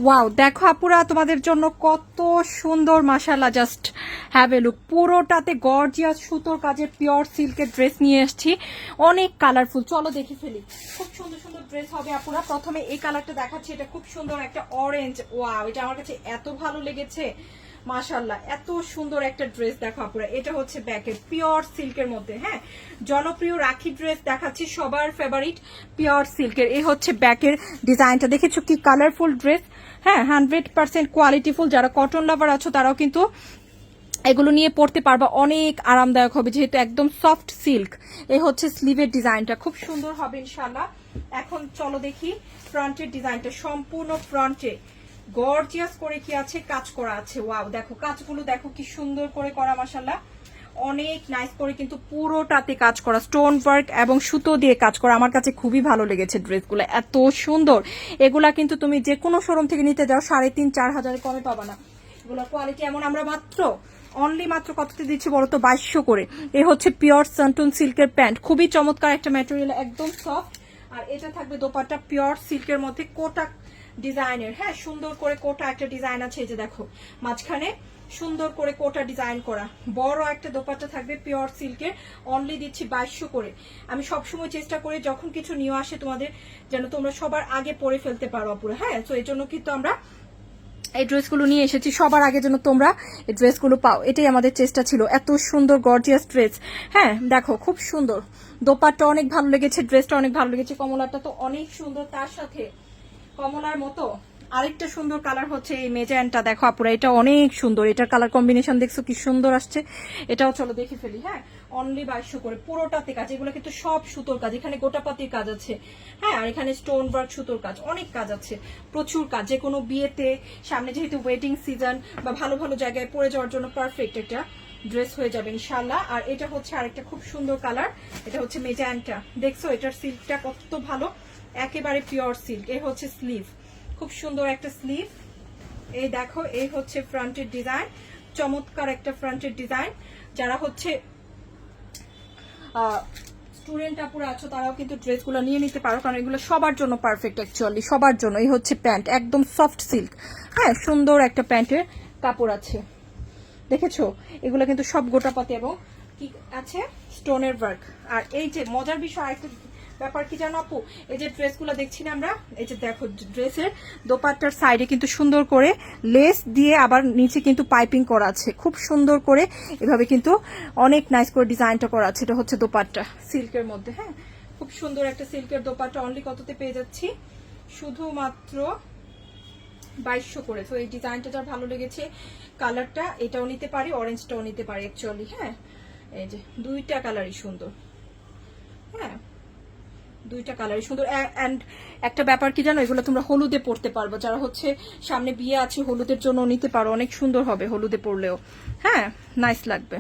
Wow, দেখো আপুরা তোমাদের জন্য কত সুন্দর, মাশাআল্লাহ, জাস্ট হ্যাভ এ লুক। পুরোটাতে গর্জিয়াস সুতোর কাজের পিওর সিল্কের ড্রেস নিয়ে এসেছি, অনেক কালারফুল। চলো দেখি ফেলি, খুব সুন্দর সুন্দর ড্রেস হবে আপুরা। প্রথমে এই কালারটা দেখাচ্ছি, এটা খুব সুন্দর একটা অরেঞ্জ। ওয়াও, এটা আমার কাছে এত ভালো লেগেছে, মাশাআল্লাহ, এত সুন্দর একটা ড্রেস। দেখো আপুরা, এটা হচ্ছে ব্যাকের পিওর সিল্কের মধ্যে, হ্যাঁ, জনপ্রিয় রাখি ড্রেস দেখাচ্ছি, সবার ফেভারিট পিওর সিল্কের। এই হচ্ছে ব্যাকের ডিজাইনটা, দেখেছো কি কালারফুল ড্রেস। হ্যাঁ, 100% কোয়ালিটিফুল। যারা কটন লাভার আছো তারাও কিন্তু এগুলো নিয়ে পড়তে পারবা, অনেক আরামদায়ক হবে যেহেতু একদম সফট সিল্ক। এই হচ্ছে স্লিভের ডিজাইনটা, খুব সুন্দর হবে ইনশাল্লাহ। এখন চলো দেখি ফ্রন্টের ডিজাইনটা, সম্পূর্ণ ফ্রন্টে গর্জিয়াস করে কি আছে, কাজ করা আছে। ওয়াও, দেখো কাজগুলো দেখো কি সুন্দর করে করা, মাশাআল্লাহ, অনেক নাইস করে কিন্তু পুরোটাতে কাজ করা, স্টোন ওয়ার্ক এবং সুতো দিয়ে কাজ করা। আমার কাছে খুবই ভালো লেগেছে ড্রেসগুলো, এত সুন্দর। এগুলা কিন্তু তুমি যে কোনো শোরুম থেকে নিতে যাও 3,500-4 হাজারে কমে পাবা না। এগুলো কোয়ালিটি এমন, আমরা অনলি মাত্র কততে দিচ্ছি বলো তো, 2200 করে। এ হচ্ছে পিওর সানটুন সিল্কের প্যান্ট, খুবই চমৎকার একটা ম্যাটেরিয়াল, একদম সফট। আর এটা থাকবে দোপাট্টা পিওর সিল্কের মধ্যে কোটা ডিজাইনের, হ্যাঁ, সুন্দর করে কোটা একটা ডিজাইন আছে। এই যে দেখো মাঝখানে সুন্দর করে কোটা ডিজাইন করা, বড় একটা দোপাট্টা থাকবে পিওর সিল্কের, অনলি দিচ্ছি 2200 করে। আমি সবসময় চেষ্টা করি যখন কিছু নিয়ে আসে তোমাদের যেন তোমরা সবার আগে পরে ফেলতে পারো পুরো, হ্যাঁ। তো এই জন্য কিন্তু আমরা এই ড্রেসগুলো নিয়ে এসেছি, সবার আগে যেন তোমরা এই ড্রেসগুলো পাও, এটাই আমাদের চেষ্টা ছিল। এত সুন্দর গর্জিয়াস ড্রেস, হ্যাঁ, দেখো খুব সুন্দর। দোপাট্টা অনেক ভালো লেগেছে, ড্রেসটা অনেক ভালো লেগেছে, কমলাটা তো অনেক সুন্দর। তার সাথে কমলার মতো আরেকটা সুন্দর কালার হচ্ছে এই মেজেন্টা, দেখো আপুরা, এটা অনেক সুন্দর। এটার কালার কম্বিনেশন দেখছো কি সুন্দর আসছে। এটাও চলো দেখে ফেলি, হ্যাঁ, অনলি 2200 করে। পুরোটাতে কাজ, এগুলো কিন্তু সব সুতোর কাজ, এখানে গোটাপাতির কাজ আছে, হ্যাঁ, আর এখানে স্টোন ওয়ার্ক সুতোর কাজ, অনেক কাজ আছে, প্রচুর কাজ। যে কোনো বিয়েতে, সামনে যেহেতু ওয়েডিং সিজন, বা ভালো ভালো জায়গায় পরে যাওয়ার জন্য পারফেক্ট একটা ড্রেস হয়ে যাবে ইনশাল্লাহ। আর এটা হচ্ছে আরেকটা খুব সুন্দর কালার, এটা হচ্ছে মেজেন্টা, দেখছো এটার সিল্কটা কত ভালো, একেবারে পিওর সিল্ক। এই হচ্ছে স্লিভ, খুব সুন্দর একটা স্লিভ। এই দেখো, এই হচ্ছে ফ্রন্টের ডিজাইন, চমৎকার একটা ফ্রন্টের ডিজাইন। যারা হচ্ছে স্টুডেন্ট আপুরা আছো তারাও কিন্তু ড্রেসগুলো নিয়ে নিতে পারো, কারণ এগুলো সবার জন্য পারফেক্ট, অ্যাকচুয়ালি সবার জন্য। এই হচ্ছে প্যান্ট, একদম সফট সিল্ক, হ্যাঁ, সুন্দর একটা প্যান্টের কাপড় আছে, দেখেছো। এগুলো কিন্তু সব গোটাপাতি এবং কি আছে, স্টোনের ওয়ার্ক। আর এই যে মজার বিষয় আরেকটা ব্যাপার কি জানো আপু, এই যে ড্রেসগুলো দেখছি না আমরা, এই যে দেখো ড্রেসের দোপাট্টার সাইডে কিন্তু সুন্দর করে লেস দিয়ে আবার নিচে কিন্তু পাইপিং করা আছে, খুব সুন্দর করে এভাবে কিন্তু অনেক নাইস করে ডিজাইনটা করা আছে। এটা হচ্ছে দোপাট্টা সিল্কের মধ্যে, হ্যাঁ, খুব সুন্দর একটা সিল্কের দোপাট্টা। অনলি কততে পেয়ে যাচ্ছি, শুধুমাত্র 2200 করে। তো এই ডিজাইনটা যার ভালো লেগেছে, কালারটা এটাও নিতে পারি, অরেঞ্জটাও নিতে পারি অ্যাকচুয়ালি, হ্যাঁ, এই যে দুইটা কালারই সুন্দর, হ্যাঁ, দুইটা কালারই সুন্দর। অ্যান্ড একটা ব্যাপার কি জানো, এগুলো তোমরা হলুদে পরতে পারবো, যারা হচ্ছে সামনে বিয়ে আছে হলুদের জন্য নিতে পারো, অনেক সুন্দর হবে হলুদে পরলেও, হ্যাঁ, নাইস লাগবে।